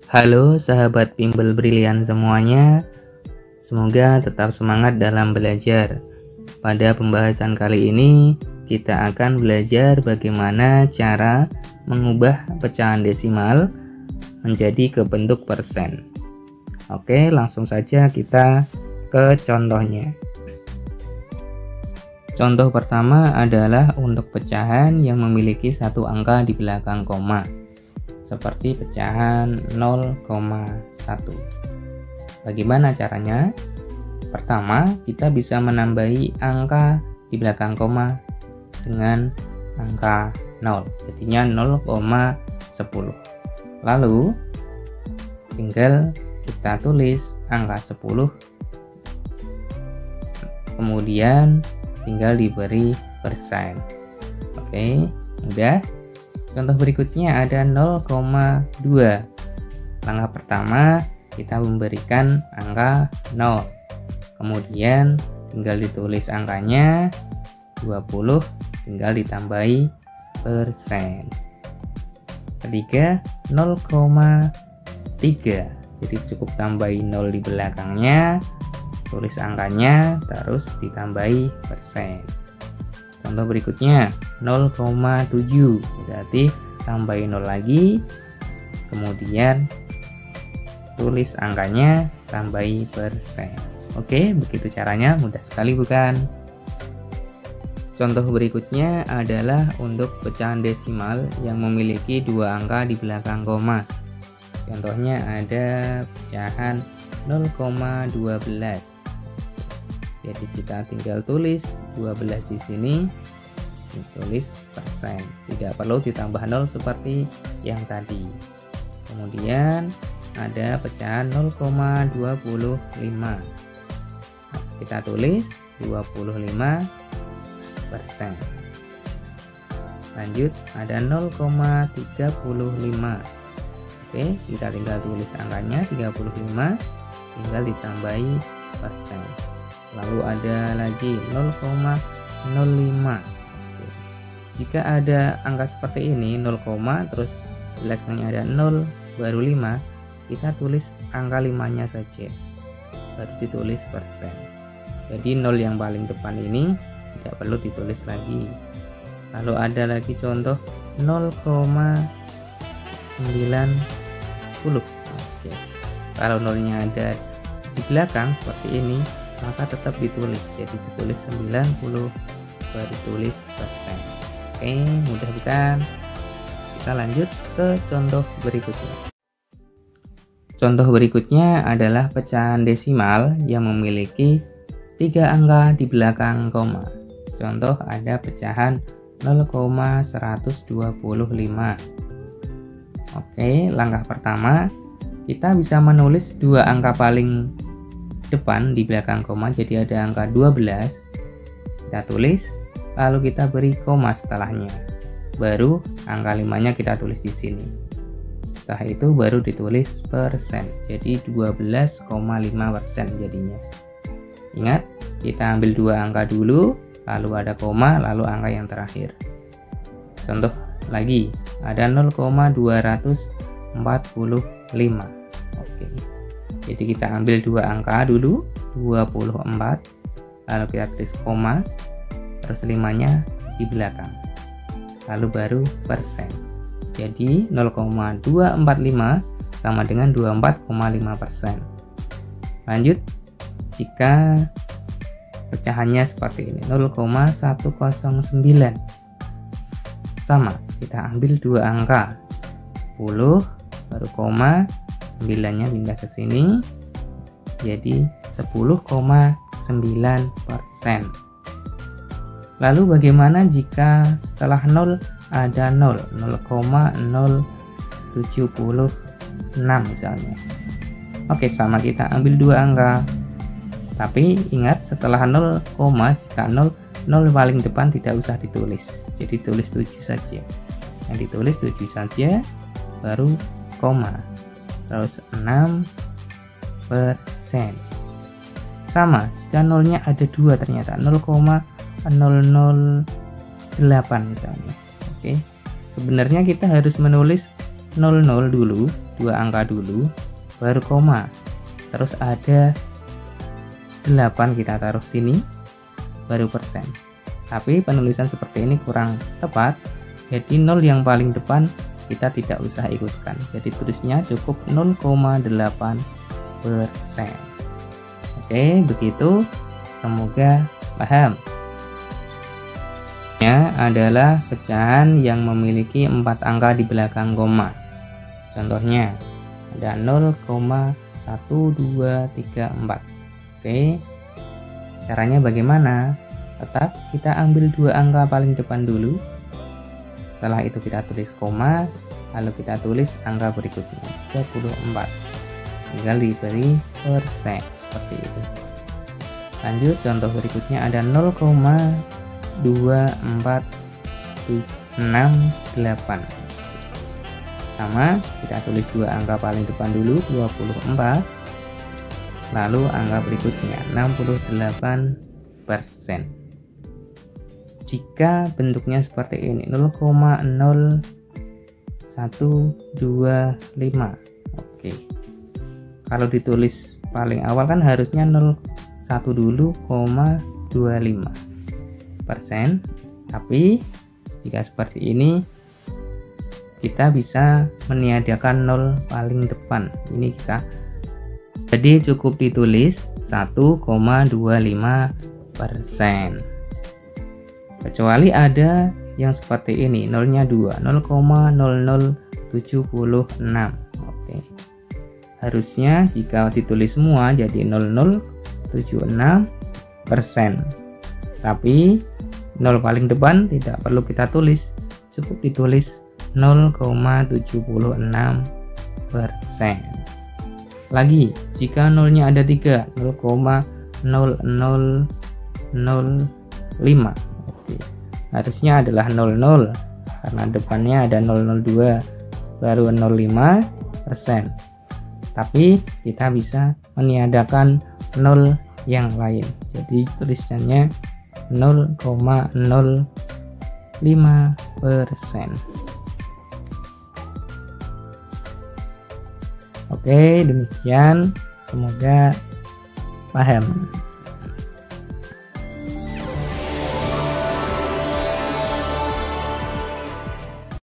Halo sahabat bimbel brilian semuanya, semoga tetap semangat dalam belajar. Pada pembahasan kali ini, kita akan belajar bagaimana cara mengubah pecahan desimal menjadi ke bentuk persen. Oke, langsung saja kita ke contohnya. Contoh pertama adalah untuk pecahan yang memiliki satu angka di belakang koma, seperti pecahan 0,1. Bagaimana caranya? Pertama, kita bisa menambahi angka di belakang koma dengan angka 0, jadinya 0,10. Lalu tinggal kita tulis angka 10, kemudian tinggal diberi persen. Oke, mudah. Contoh berikutnya ada 0,2. Langkah pertama kita memberikan angka 0. Kemudian tinggal ditulis angkanya 20, tinggal ditambahi persen. Ketiga 0,3. Jadi cukup tambahi 0 di belakangnya, tulis angkanya, terus ditambahi persen. Contoh berikutnya 0,7, berarti tambahin 0 lagi, kemudian tulis angkanya, tambahi persen. Oke, begitu caranya, mudah sekali bukan? Contoh berikutnya adalah untuk pecahan desimal yang memiliki dua angka di belakang koma. Contohnya ada pecahan 0,12. Jadi kita tinggal tulis 12 di sini, tulis persen, tidak perlu ditambah 0 seperti yang tadi. Kemudian ada pecahan 0,25. Kita tulis 25%. Lanjut ada 0,35. Oke, kita tinggal tulis angkanya 35, tinggal ditambahi persen. Lalu ada lagi 0,05. Jika ada angka seperti ini 0, terus belakangnya ada 0 baru 5, kita tulis angka 5-nya saja, baru ditulis persen. Jadi 0 yang paling depan ini tidak perlu ditulis lagi. Lalu ada lagi contoh 0,90. Oke. Kalau 0-nya ada di belakang seperti ini, maka tetap ditulis, jadi ditulis 90 baru tulis persen. Oke, mudah bukan? Kita lanjut ke contoh berikutnya. Contoh berikutnya adalah pecahan desimal yang memiliki 3 angka di belakang koma. Contoh ada pecahan 0,125. Oke, langkah pertama kita bisa menulis dua angka paling depan di belakang koma, jadi ada angka 12, kita tulis, lalu kita beri koma setelahnya, baru angka 5-nya kita tulis di sini. Setelah itu baru ditulis persen, jadi 12,5% jadinya. Ingat, kita ambil dua angka dulu, lalu ada koma, lalu angka yang terakhir. Contoh lagi, ada 0,245. Oke. Jadi kita ambil dua angka dulu, 24, lalu kita tulis koma, terus 5-nya di belakang, lalu baru persen. Jadi 0,245 sama dengan 24,5%. Lanjut, jika pecahannya seperti ini 0,109, sama, kita ambil dua angka 10 baru koma, 9-nya pindah ke sini, jadi 10,9%. Lalu bagaimana jika setelah 0 ada 0,076 misalnya? Oke, sama, kita ambil dua angka, tapi ingat setelah 0, jika 0 paling depan tidak usah ditulis, jadi tulis 7 saja. Yang ditulis 7 saja, baru koma, terus 6%. Sama, jika 0-nya ada 2 ternyata 0,008 misalnya. Oke, sebenarnya kita harus menulis 00 dulu, 2 angka dulu, baru koma. Terus ada 8 kita taruh sini, baru persen. Tapi penulisan seperti ini kurang tepat, jadi 0 yang paling depan kita tidak usah ikutkan. Jadi tulisnya cukup 0,8%. Oke, begitu. Semoga paham. Adalah pecahan yang memiliki 4 angka di belakang koma. Contohnya ada 0,1234. Oke, caranya bagaimana? Tetap kita ambil 2 angka paling depan dulu. Setelah itu kita tulis koma, lalu kita tulis angka berikutnya 34. Tinggal diberi persen seperti itu. Lanjut, contoh berikutnya ada 0,2468. Sama, kita tulis 2 angka paling depan dulu, 24. Lalu angka berikutnya 68%. Jika bentuknya seperti ini, 0,0125. Oke. Kalau ditulis paling awal kan harusnya 01 dulu, 25%. Tapi jika seperti ini, kita bisa meniadakan 0 paling depan. Ini kita, jadi cukup ditulis 1,25%. Kecuali ada yang seperti ini, nolnya 2, 0,0076. Oke. Harusnya jika ditulis semua jadi 0076%. Tapi 0 paling depan tidak perlu kita tulis, cukup ditulis 0,76%. Lagi, jika nolnya ada 3, 0,0005. Oke. Harusnya adalah 00 karena depannya ada 002 baru 05%. Tapi kita bisa meniadakan 0 yang lain. Jadi tulisannya 0,05%. Oke, demikian. Semoga paham.